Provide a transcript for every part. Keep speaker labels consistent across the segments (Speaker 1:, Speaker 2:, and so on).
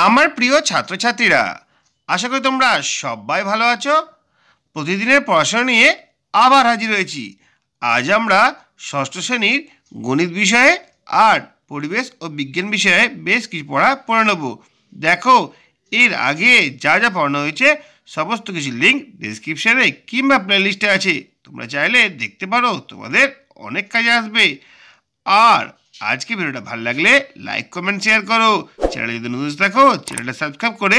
Speaker 1: আমার প্রিয় ছাত্রছাত্রীরা, আশা করি তোমরা সবাই ভালো আছো। প্রতিদিনের পড়াশোনা নিয়ে আবার হাজির হয়েছি। আজ আমরা ষষ্ঠ শ্রেণীর গণিত বিষয়ে আর পরিবেশ ও বিজ্ঞান বিষয়ে বেশ কিছু পড়ে নেব। দেখো, এর আগে যা যা পড়ানো হয়েছে সমস্ত কিছু লিঙ্ক ডেসক্রিপশানে কিংবা প্লেলিস্টে আছে। তোমরা চাইলে দেখতে পারো, তোমাদের অনেক কাজে আসবে। আর আজকে ভিডিওটা ভালো লাগলে লাইক কমেন্ট শেয়ার করো। চ্যানেলে যদি নতুন থাকো চ্যানেলটা সাবস্ক্রাইব করে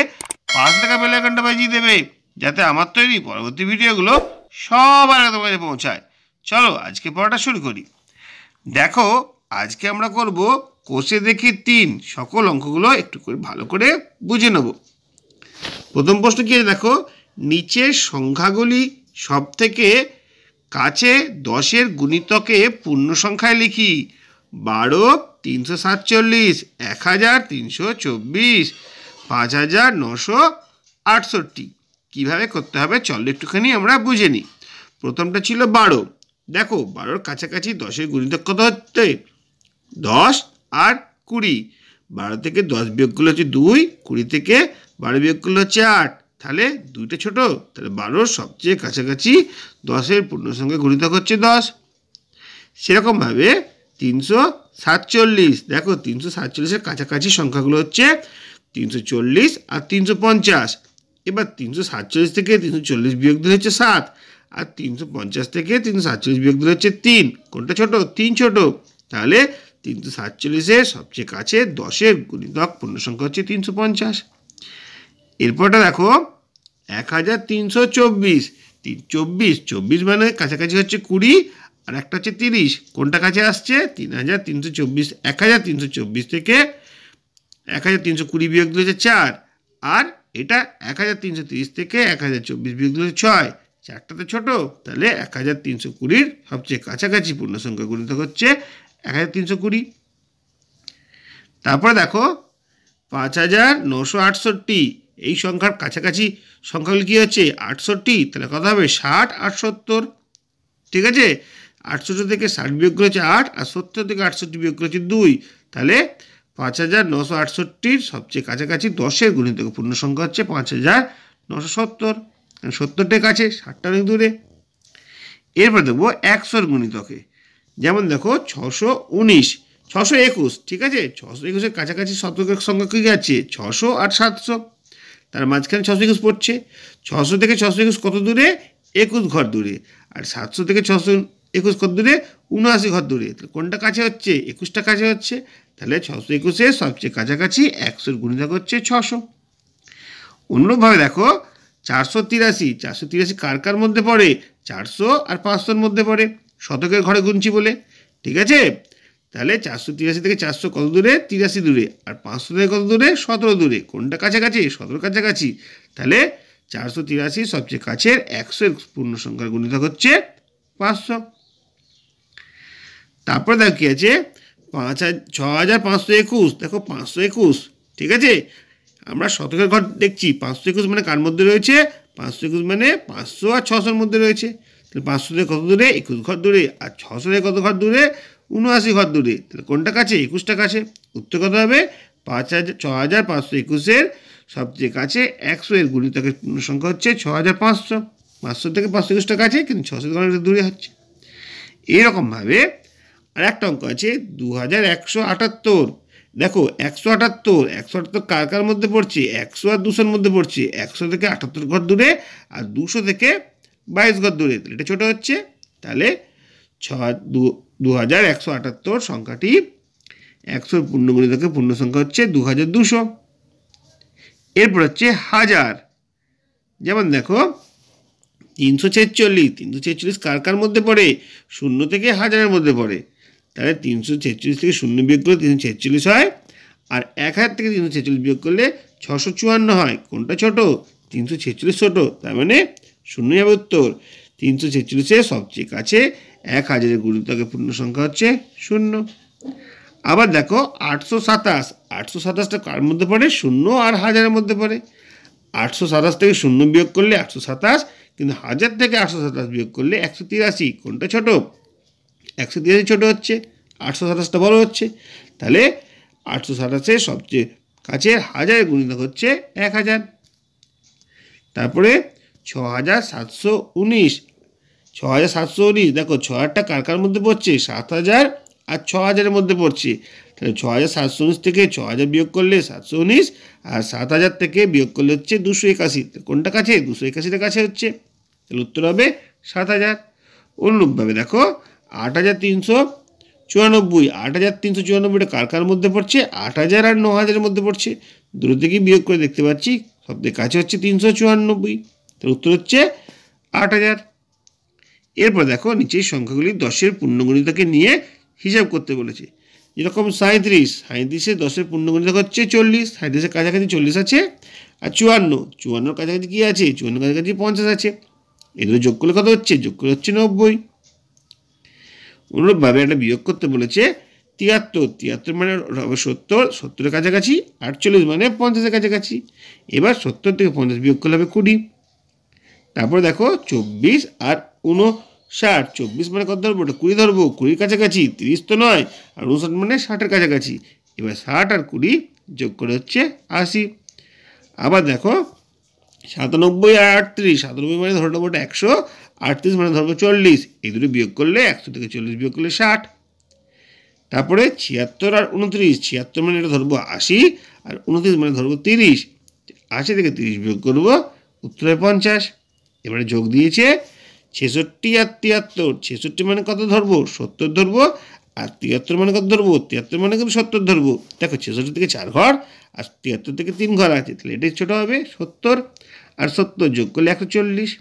Speaker 1: পাশে থাকা বেল আইকনটা বাজিয়ে দেবে, যাতে আমার তৈরি পরবর্তী ভিডিওগুলো সবার আগে তোমার কাছে পৌঁছায়। চলো আজকে পড়াটা শুরু করি। দেখো, আজকে আমরা করব কোষে দেখি 3 সকল অঙ্কগুলো একটু করে ভালো করে বুঝে নেব। প্রথম প্রশ্ন কি আছে দেখো, নিচের সংখ্যাগুলি সব থেকে কাছে 10-এর গুণিতকে পূর্ণ সংখ্যায় লিখি। 12, 347, 1324, 5968। কীভাবে করতে হবে চলো একটুখানি আমরা বুঝে নিই। প্রথমটা ছিল 12। দেখো, 12-র কাছাকাছি 10-এর গুণিতক কত হচ্ছে? 10 আর 20। 12 থেকে 10 বিয়োগ করলে হচ্ছে 2, 20 থেকে 12 বিয়োগ করলে হচ্ছে 8। তাহলে 2টা ছোট, তাহলে 12-র সবচেয়ে কাছাকাছি 10-এর পূর্ণ সংখ্যা গুণিতক হচ্ছে 10। সেরকমভাবে 347, দেখো 347-এর কাছাকাছি সংখ্যাগুলো হচ্ছে 340 আর 350। এবার 347 থেকে 340 বিয়োগ দিলে হচ্ছে 7, আর 350 থেকে 347 বিয়োগ দিলে হচ্ছে 3। কোনটা ছোট? 3 ছোট। তাহলে 347-এর সবচেয়ে কাছে 10-এর গুণিতক পূর্ণ সংখ্যা হচ্ছে 350। এরপরটা দেখো 1324। 24 মানে কাছাকাছি হচ্ছে 20, আর একটা হচ্ছে 30। কোনটা কাছে আসছে? 3324। 1324 থেকে 1320 বিয়োগ দিলে হচ্ছে 4, আর এটা 1330 থেকে 1024 বিয়োগ দিলে 6। 4টাতে ছোট, তাহলে 1320-র সবচেয়ে কাছাকাছি পূর্ণ সংখ্যা গুণিতক হচ্ছে 1320। তারপরে দেখো 5968। এই সংখ্যার কাছাকাছি সংখ্যাগুলি কী হচ্ছে? 68। তাহলে কথা হবে 60 আর 70। ঠিক আছে, 68 থেকে 60 বিয়োগ করে হচ্ছে 8, আর 70 থেকে 68 বিয়োগ করে হচ্ছে 2। তাহলে 5968-র সবচেয়ে কাছাকাছি 10-এর গুণিতক পূর্ণ সংখ্যা হচ্ছে 5970। 70টা কাছে, 60টা অনেক দূরে। এরপর দেখবো 100-এর গুণিতকে। যেমন দেখো 619, 621। ঠিক আছে, 621-এর কাছাকাছি শতকের সংখ্যা কী আছে? 600 আর 700। তার মাঝখানে 621 পড়ছে। 600 থেকে 621 কত দূরে? 21 ঘর দূরে। আর 700 থেকে 621 কত দূরে? 79 ঘর দূরে। তাহলে কোনটা কাছে হচ্ছে? 21টা কাছে হচ্ছে। তাহলে 621-এর সবচেয়ে কাছাকাছি 100-এর গুণিতক হচ্ছে 600। অন্যভাবে দেখো 483। 483 কার কার মধ্যে পড়ে? 400 আর 500-র মধ্যে পড়ে, শতকের ঘরে গুনছি বলে। ঠিক আছে, তাহলে 483 থেকে 400 কত দূরে? 83 দূরে। আর 500 থেকে কত দূরে? 17 দূরে। কোনটা কাছাকাছি? 17 কাছাকাছি। তাহলে 483 সবচেয়ে কাছের 100-এর পূর্ণ সংখ্যার গুণিতক হচ্ছে 500। তারপরে দেখো কি আছে? 6521। দেখো 521। ঠিক আছে, আমরা শতকের ঘর দেখছি। 521 মানে কার মধ্যে রয়েছে? 521 মানে 500 আর 600-র মধ্যে রয়েছে। তাহলে 500 থেকে কত দূরে? 21 ঘর দূরে। আর 600 থেকে কত ঘর দূরে? 79 ঘর দূরে। তাহলে কোনটা কাছে? 21টা কাছে। উত্তর কত হবে? 6521-এর সবচেয়ে কাছে 100-এর গুণিতকের পূর্ণ সংখ্যা হচ্ছে 6500। 500 থেকে 521টা কাছে, কিন্তু 600 থেকে অনেকটা দূরে হচ্ছে। এইরকমভাবে আর একটা অঙ্ক আছে 2178। দেখো 178 কার কার মধ্যে পড়ছে? 100 আর 200-র মধ্যে পড়ছে। 100 থেকে 78 ঘর দূরে, আর 200 থেকে 22 ঘর দূরে। তাহলে এটা ছোটো হচ্ছে। তাহলে 2178 সংখ্যাটি 100-র পূর্ণগুণিতকের পূর্ণ সংখ্যা হচ্ছে 2200। এরপর হচ্ছে 1000। যেমন দেখো 346। 346 কার কার মধ্যে পড়ে? 0 থেকে 1000-এর মধ্যে পড়ে। তাহলে 346 থেকে 0 বিয়োগ করলে 346 হয়, আর 1000 থেকে 346 বিয়োগ করলে 654 হয়। কোনটা ছোট? 346 ছোট। তার মানে 0 হবে উত্তর। 346-এর সবচেয়ে কাছে 1000-এর গুণিতকের পূর্ণ সংখ্যা হচ্ছে 0। আবার দেখো 827। 827টা কার মধ্যে পড়ে? 0 আর 1000-এর মধ্যে পড়ে। 827 থেকে 0 বিয়োগ করলে 827, কিন্তু 1000 থেকে 827 বিয়োগ করলে 183। কোনটা ছোট? 183 ছোট হচ্ছে, 827টা বড় হচ্ছে। তাহলে 827-এর সবচেয়ে কাছের হাজারের গুণিতক হচ্ছে 1000। তারপরে 6719, 6719 দেখো 6000টা কার কার মধ্যে পড়ছে, 7000 আর 6000-এর মধ্যে পড়ছে। তাহলে 6719 থেকে 6000 বিয়োগ করলে 719, আর 7000 থেকে বিয়োগ করলে হচ্ছে 281। কোনটা কাছে, 281টা কাছে হচ্ছে, তাহলে উত্তর হবে 7000। অনুরূপভাবে দেখো 8394, 8394টা কার কার মধ্যে পড়ছে, 8000 আর 9000-এর মধ্যে পড়ছে। দুটো থেকে বিয়োগ করে দেখতে পাচ্ছি সবথেকে কাছে হচ্ছে 394, তার উত্তর হচ্ছে 8000। এরপর দেখো নিচের সংখ্যাগুলি 10-এর পূর্ণগুণিতকে নিয়ে হিসাব করতে বলেছে। যেরকম 37-এর 10-এর পূর্ণগুণিতক হচ্ছে 40, 37-এর কাছাকাছি 40 আছে, আর 54-এর কাছাকাছি কি আছে, 54-এর কাছাকাছি 50 আছে। এগুলো যোগ করলে কত হচ্ছে, যোগ করলে হচ্ছে 90। অনুরূপভাবে একটা বিয়োগ করতে বলেছে 73 মানে হবে 70, 70-এর কাছাকাছি, 48 মানে 50-এর কাছাকাছি। এবার 70 থেকে 50 বিয়োগ করলে হবে 20। তারপরে দেখো 24 আর 59, 24 মানে কত ধরবো, ওটা 20 ধরবো, 20-এর কাছাকাছি, 30 তো নয়, আর 59 মানে 60-এর কাছাকাছি। এবার 60 আর 20 যোগ করে হচ্ছে 80। আবার দেখো 97 আর 38, 97 মানে ধরে নেবো ওটা 100, 38 মানে ধরবো 40, এই দুটো বিয়োগ করলে 100 থেকে 40 বিয়োগ করলে 60। তারপরে 76 আর 29, 76 মানে এটা ধরবো 80, আর 29 মানে ধরবো 30, 80 থেকে 30 বিয়োগ করবো, উত্তরে 50। এবারে যোগ দিয়েছে 66 আর 73, 66 মানে কত ধরবো, 70 ধরবো, আর 73 মানে কত ধরবো, 73 মানে কিন্তু 70 ধরবো। দেখো 66 থেকে 4 ঘর আর 73 থেকে 3 ঘর আছে, তাহলে এটাই ছোটো হবে 70, আর 70 যোগ করলে 140।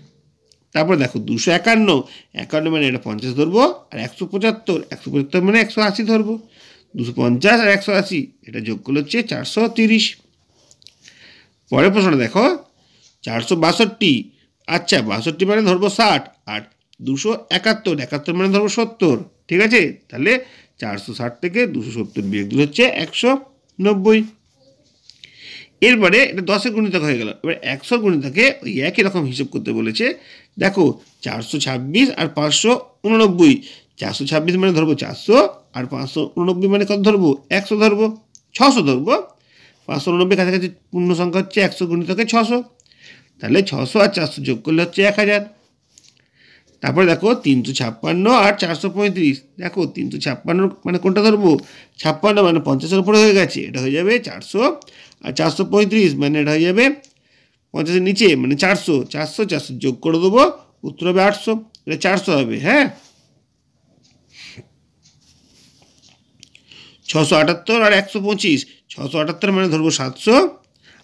Speaker 1: তারপর দেখো 251 মানে এটা 50 ধরবো, আর 175 মানে 180 ধরবো। 250 আর 180 এটা যোগ করলে হচ্ছে 430। পরের প্রশ্নটা দেখো 462, আচ্ছা 62 মানে ধরবো 60, আর 271 মানে ধরবো 70, ঠিক আছে। তাহলে 460 থেকে 270 বিয়োগ দিলে হচ্ছে 190। এরপরে এটা 10-এর গুণিতক হয়ে গেল। এবার 100-এর গুণিতকে ওই একই রকম হিসেব করতে বলেছে। দেখো 426 আর 589, 426 মানে ধরবো 400, আর 589 মানে কত ধরবো, 100 ধরবো, 600 ধরবো। 589 কাছাকাছি পূর্ণ সংখ্যা হচ্ছে 100 গুণিতকে 600, তাহলে 600 আর 400 যোগ করলে হচ্ছে 1000। তারপরে দেখো 356 আর 435, দেখো 356 মানে কোনটা ধরবো, 56 মানে 50-এর উপরে হয়ে গেছে, এটা হয়ে যাবে 400, আর 435 মানে এটা হয়ে যাবে 50-এর নিচে মানে 400, 400 যোগ করে দেবো, উত্তর হবে 800, এটা 400 হবে। হ্যাঁ 678 আর 125, 678 মানে ধরবো 700,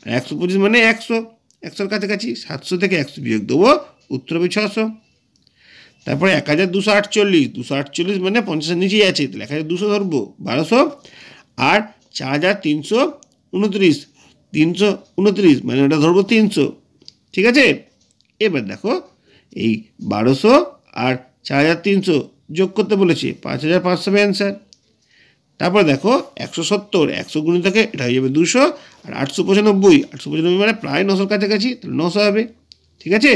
Speaker 1: আর 125 মানে 100, 100-এর কাছাকাছি, 700 থেকে 100 বিয়োগ দেবো, উত্তর হবে 600। তারপরে 1248, 248 মানে 50-এর নিচেই আছে, তাহলে 1200 ধরবো, 1200, আর 4329, 329 মানে ওটা ধরবো 300, ঠিক আছে। এবার দেখো এই 1200 আর 4300 যোগ করতে বলেছে, 5500 হবে অ্যান্সার। তারপর দেখো 170, 100 গুণিতকে এটা হয়ে যাবে 200, আর 895 মানে প্রায় 900-এর কাছাকাছি, তাহলে 900 হবে, ঠিক আছে।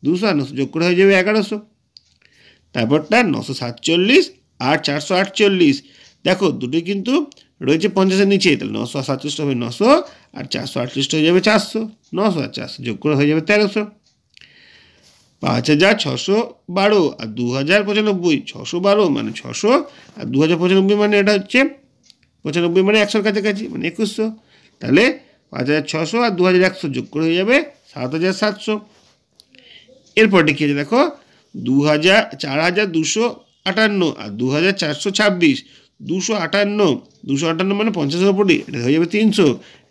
Speaker 1: 200 আর 900 যোগ করে হয়ে যাবে 1100। তারপরটা 947 আর 448, দেখো দুটোই কিন্তু রয়েছে 50-এর নিচে, তাহলে 947 হবে 900, আর 448 হয়ে যাবে 400, 900 আর 400 যোগ করে হয়ে যাবে 1300। 5612 আর 2095, 612 মানে 600, আর 2095 মানে এটা হচ্ছে 95 মানে 100-এর কাছাকাছি মানে 2100, তাহলে 5600 আর 2100 যোগ করে হয়ে যাবে 7700। এরপরটি কি আছে দেখো 4258 আর 2426, 258 মানে 50-এর উপরে, এটা হয়ে যাবে 300,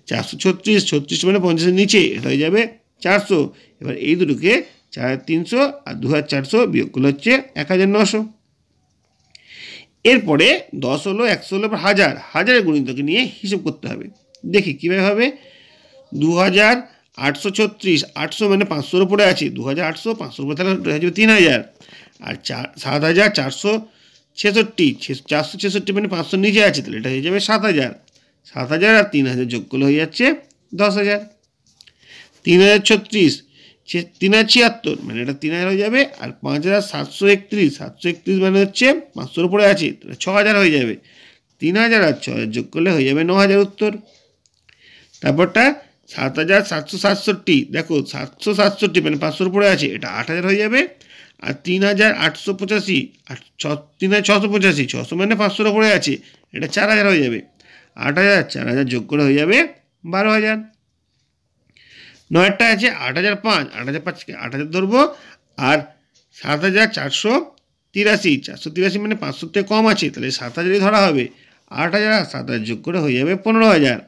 Speaker 1: 436 মানে 50-এর নিচে, এটা হয়ে যাবে 400। এবার এই দুটোকে 4300 আর 2400 বিয়োগ করলে হচ্ছে 1900। এরপরে 10 হলো, 100 হলো, হাজার, হাজারের গুণিতকে নিয়ে হিসেব করতে হবে। দেখি কীভাবে হবে। 2836, 800 মানে 500-এর উপরে আছে, 2800 500-এর উপরে তাহলে হয়ে যাবে 3000, আর 7466, 466 মানে 500-এর নিচে আছে, তাহলে এটা হয়ে যাবে 7000, 7000 আর 3000 যোগ করলে হয়ে যাচ্ছে 10000। 3036, 3076 মানে এটা 3000 হয়ে যাবে, আর 5731, 731 মানে হচ্ছে 500-এর উপরে আছে, তাহলে 6000 হয়ে যাবে। 3000 আর 6000 যোগ করলে হয়ে যাবে 9000 উত্তর। তারপরটা 7,767, দেখো 767 মানে 500 উপরে আছে, এটা 8,000 হয়ে যাবে। আর 3,885, 3,685, 600 মানে 500 উপরে আছে, এটা 4,000 হয়ে যাবে। 8,000 4,000 যোগ করে হয়ে যাবে 12,000। 9টা আছে 8,005, 8,005কে 8,000 ধরবো। আর 7,483, 483 মানে 500 থেকে কম আছে, তাহলে 7,000ই ধরা হবে। 8,000 আর 7,000 যোগ করে হয়ে যাবে 15,000।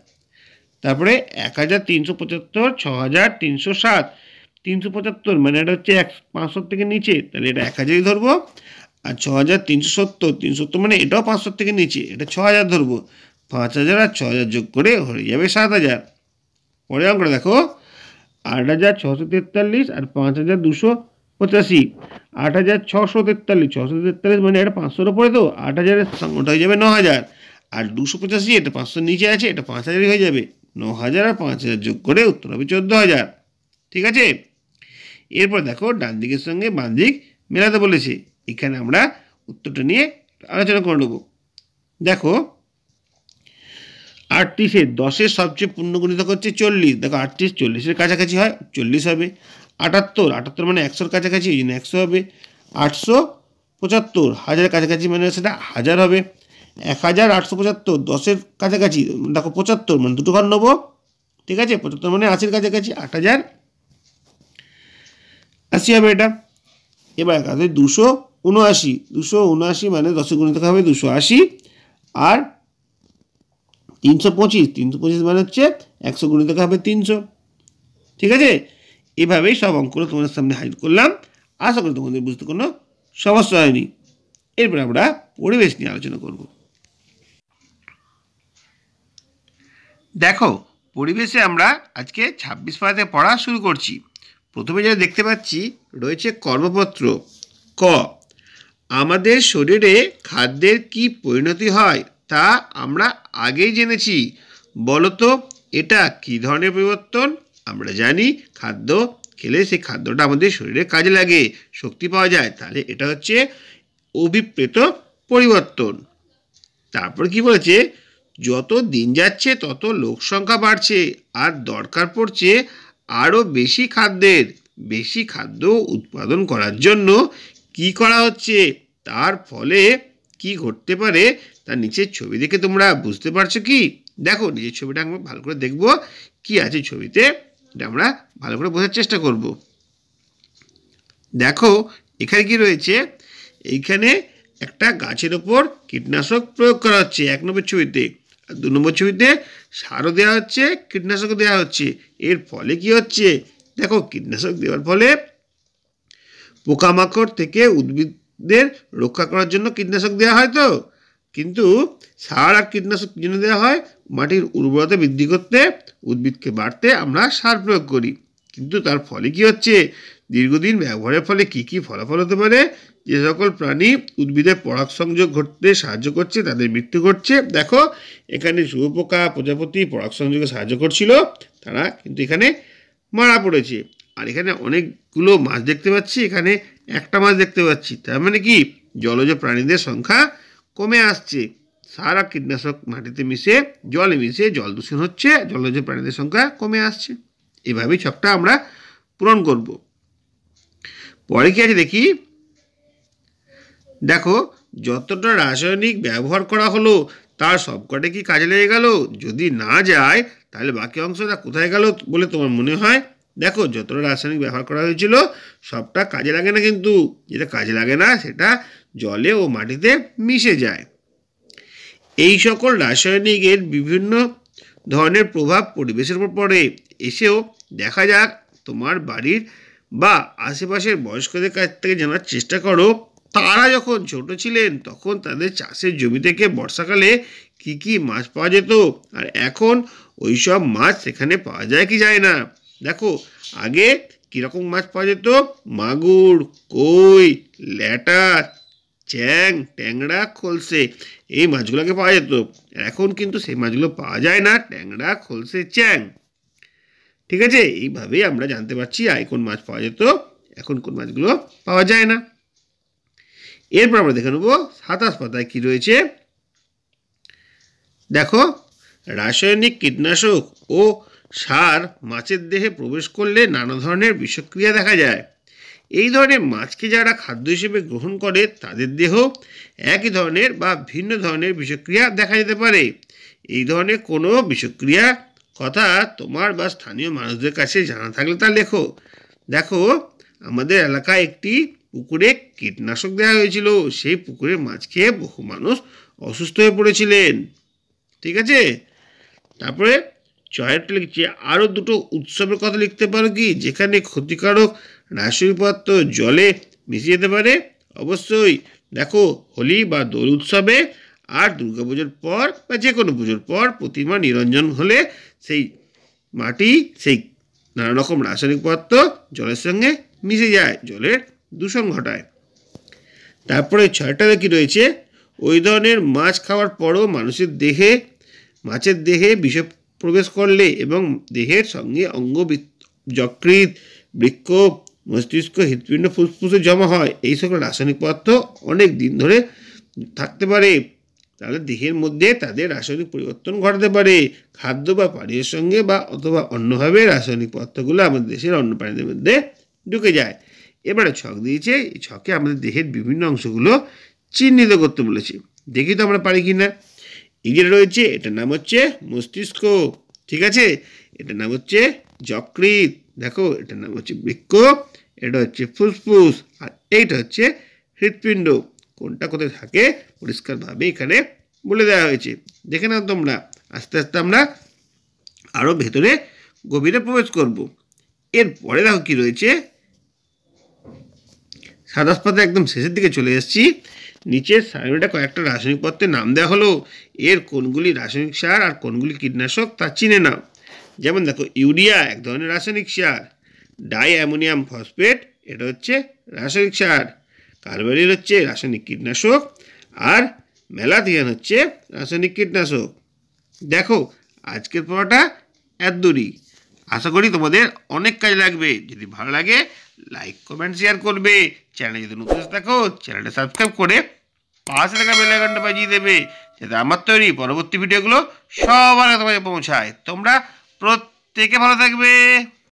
Speaker 1: তারপরে 1,375, 6,307, 375 মানে এটা হচ্ছে 500 থেকে নিচে, তাহলে এটা 1,000ই ধরবো। আর 6,370, 370 মানে এটাও 500 থেকে নিচে, এটা 6,000 ধরবো। 5,000 আর 6,000 যোগ করে হয়ে যাবে 7,000। পরে অঙ্কটা দেখো, 8,643 আর 5,285, 8,643, 643 মানে এটা 500 উপরে, তো 8,000-এর ওটা হয়ে যাবে 9,000। আর 285 এটা 500 নিচে আছে, এটা 5,000ই হয়ে যাবে। 9,000 আর 5,000 যোগ করে উত্তর হবে 14,000। ঠিক আছে, এরপর দেখো ডান দিকের সঙ্গে বাম দিক মেলাতে বলেছে, এখানে আমরা উত্তরটা নিয়ে আলোচনা করে নেব। দেখো 38-এর 10-এর সবচেয়ে পূর্ণগুণিতক হচ্ছে 40, দেখো 38 40-এর কাছাকাছি হয়, 40 হবে। 78 মানে 100-র কাছাকাছি, এই জন্য 100 হবে। 875 1000-এর কাছাকাছি মানে সেটা 1000 হবে। 1,875 10-এর কাছাকাছি, দেখো 75 মানে দুটো ঘর নেবো, ঠিক আছে, 75 মানে 80-র কাছাকাছি, 8,080 হবে এটা। এবার 279 মানে 10-এর গুণিতক হবে 280। আর 325 মানে হচ্ছে 100 গুণিতক হবে 300। ঠিক আছে, এভাবেই সব অঙ্কগুলো তোমাদের সামনে হাজির করলাম। আশা করি তোমাদের বুঝতে কোনো সমস্যা হয়নি। এরপর আমরা পরিবেশ নিয়ে আলোচনা করব। দেখো পরিবেশে আমরা আজকে 26 পাতাতে পড়া শুরু করছি। প্রথমে যেটা দেখতে পাচ্ছি রয়েছে কর্মপত্র। ক, আমাদের শরীরে খাদ্যের কি পরিণতি হয় তা আমরা আগেই জেনেছি, বলতো এটা কি ধরনের পরিবর্তন? আমরা জানি খাদ্য খেলে সেই খাদ্যটা আমাদের শরীরে কাজে লাগে, শক্তি পাওয়া যায়, তাহলে এটা হচ্ছে অভিপ্রেত পরিবর্তন। তারপর কি বলেছে, যত দিন যাচ্ছে তত লোক সংখ্যা বাড়ছে আর দরকার পড়ছে আরও বেশি খাদ্যের। বেশি খাদ্য উৎপাদন করার জন্য কি করা হচ্ছে, তার ফলে কি ঘটতে পারে তার নিচের ছবি দেখে তোমরা বুঝতে পারছো কি? দেখো নিচের ছবিটা আমরা ভালো করে দেখব কি আছে ছবিতে, এটা আমরা ভালো করে বোঝার চেষ্টা করব। দেখো এখানে কি রয়েছে, এইখানে একটা গাছের ওপর কীটনাশক প্রয়োগ করা হচ্ছে 1 নম্বর ছবিতে। আর 2 নম্বর ছবিতে সারও দেওয়া হচ্ছে, কীটনাশকও দেওয়া হচ্ছে। এর ফলে কি হচ্ছে, দেখো কীটনাশক দেওয়ার ফলে পোকামাকড় থেকে উদ্ভিদদের রক্ষা করার জন্য কীটনাশক দেওয়া হয়, তো কিন্তু সার আর কীটনাশক জন্য দেওয়া হয় মাটির উর্বরতা বৃদ্ধি করতে, উদ্ভিদকে বাড়তে আমরা সার প্রয়োগ করি। কিন্তু তার ফলে কি হচ্ছে, দীর্ঘদিন ব্যবহারের ফলে কি কি ফলাফল হতে পারে, যে সকল প্রাণী উদ্ভিদের পরাগ সংযোগ ঘটতে সাহায্য করছে তাদের মৃত্যু ঘটছে। দেখো এখানে শুঁয়োপোকা প্রজাপতি পরাগ সংযোগে সাহায্য করছিল, তারা কিন্তু এখানে মারা পড়েছে। আর এখানে অনেকগুলো মাছ দেখতে পাচ্ছি, এখানে একটা মাছ দেখতে পাচ্ছি, তার মানে কি জলজ প্রাণীদের সংখ্যা কমে আসছে। সার আর কীটনাশক মাটিতে মিশে জলে মিশে জল দূষণ হচ্ছে, জলজ প্রাণীদের সংখ্যা কমে আসছে। এভাবেই ছকটা আমরা পূরণ করব। পরে কি আছে দেখি, দেখো যতটা রাসায়নিক ব্যবহার করা হলো তার সবকটা কি কাজে লেগে গেল? যদি না যায় তাহলে বাকি অংশটা কোথায় গেল বলে তোমার মনে হয়? দেখো যতটা রাসায়নিক ব্যবহার করা হয়েছিল সবটা কাজে লাগে না, কিন্তু যেটা কাজে লাগে না সেটা জলে ও মাটিতে মিশে যায়। এই সকল রাসায়নিকের বিভিন্ন ধরনের প্রভাব পরিবেশের উপর পড়ে। এসেও দেখা যাক তোমার বাড়ির বা আশেপাশের বয়স্কদের কাছ থেকে জানার চেষ্টা করো, তারা যখন ছোট ছিলেন তখন তাদের চাষের জমি থেকে বর্ষাকালে কি কি মাছ পাওয়া যেত, আর এখন ওই সব মাছ সেখানে পাওয়া যায় কি যায় না। দেখো আগে কীরকম মাছ পাওয়া যেত, মাগুর, কই, ল্যাটা, চ্যাং, ট্যাংরা, খলসে, এই মাছগুলোকে পাওয়া যেত। এখন কিন্তু সেই মাছগুলো পাওয়া যায় না, ট্যাংরা, খলসে, চ্যাং। ঠিক আছে, এইভাবেই আমরা জানতে পারছি আগে কোন মাছ পাওয়া যেত, এখন কোন মাছগুলো পাওয়া যায় না। এরপর আমরা দেখে নেব 27 পাতায় কি রয়েছে। দেখো রাসায়নিক কীটনাশক ও সার মাছের দেহে প্রবেশ করলে নানা ধরনের বিষক্রিয়া দেখা যায়। এই ধরনের মাছকে যারা খাদ্য হিসেবে গ্রহণ করে তাদের দেহ একই ধরনের বা ভিন্ন ধরনের বিষক্রিয়া দেখা যেতে পারে। এই ধরনের কোনো বিষক্রিয়া কথা তোমার বা স্থানীয় মানুষদের কাছে জানা থাকলে তা লেখো। দেখো, আমাদের এলাকায় একটি পুকুরে কীটনাশক দেওয়া হয়েছিল, সেই পুকুরের মাছ খেয়ে বহু মানুষ অসুস্থ হয়ে পড়েছিলেন। ঠিক আছে, তারপরে চয়েরটা লিখছি আরও দুটো উৎসবের কথা লিখতে পারো কি যেখানে ক্ষতিকারক রাসায়নিক পদার্থ জলে মিশে যেতে পারে। অবশ্যই দেখো, হোলি বা দোল উৎসবে আর দুর্গাপুজোর পর বা যে কোনো পুজোর পর প্রতিমা নিরঞ্জন হলে সেই মাটি, সেই নানা রকম রাসায়নিক পদার্থ জলের সঙ্গে মিশে যায়, জলের দূষণ ঘটায়। তারপরে 6টা কি রয়েছে, ওই ধরনের মাছ খাওয়ার পরও মাছের দেহে বিষ প্রবেশ করলে এবং দেহের সঙ্গে অঙ্গ, যকৃৎ, বৃক্ক, মস্তিষ্ক, হৃৎপিণ্ড, ফুসফুসে জমা হয়। এই সকল রাসায়নিক পদার্থ অনেক দিন ধরে থাকতে পারে, তাহলে দেহের মধ্যে তাদের রাসায়নিক পরিবর্তন ঘটাতে পারে। খাদ্য বা পানীয়ের সঙ্গে বা অথবা অন্যভাবে রাসায়নিক পদার্থগুলো আমাদের দেশের অন্য প্রাণীদের মধ্যে ঢুকে যায়। এবারে ছক দিয়েছে, এই ছকে আমাদের দেহের বিভিন্ন অংশগুলো চিহ্নিত করতে বলেছে। দেখি তো আমরা পারি কি না। এই যে রয়েছে, এটার নাম হচ্ছে মস্তিষ্ক। ঠিক আছে, এটার নাম হচ্ছে যকৃৎ। দেখো, এটার নাম হচ্ছে বৃক্ক, এটা হচ্ছে ফুসফুস, আর এইটা হচ্ছে হৃৎপিণ্ড। কোনটা কোথায় থাকে পরিষ্কারভাবে এখানে বলে দেওয়া হয়েছে। দেখে নাও তোমরা। আস্তে আস্তে আমরা আরও ভেতরে গভীরে প্রবেশ করব। এরপরে দেখো কি রয়েছে, সাতাশ পাতা একদম শেষের দিকে চলে এসেছি। নিচের সারণীটা কয়েকটা রাসায়নিক পদার্থের নাম দেওয়া হলো, এর কোনগুলি রাসায়নিক সার আর কোনগুলি কীটনাশক তা চিনে নাও। যেমন দেখো, ইউরিয়া এক ধরনের রাসায়নিক সার, ডাই অ্যামোনিয়াম ফসফেট এটা হচ্ছে রাসায়নিক সার, কার্বারিল হচ্ছে রাসায়নিক কীটনাশক, আর ম্যালাথিয়ান হচ্ছে রাসায়নিক কীটনাশক। দেখো, আজকের পড়াটা এত দূরই। আশা করি তোমাদের অনেক কাজে লাগবে। যদি ভালো লাগে লাইক, কমেন্ট, শেয়ার করবে। চ্যানেলে যদি নতুন থাকো চ্যানেলটা সাবস্ক্রাইব করে পাশে থাকা বেল আইকনটা বাজিয়ে দেবে, যাতে আমার তৈরি পরবর্তী ভিডিওগুলো সবার আগে তোমাকে পৌঁছায়। তোমরা প্রত্যেকে ভালো থাকবে।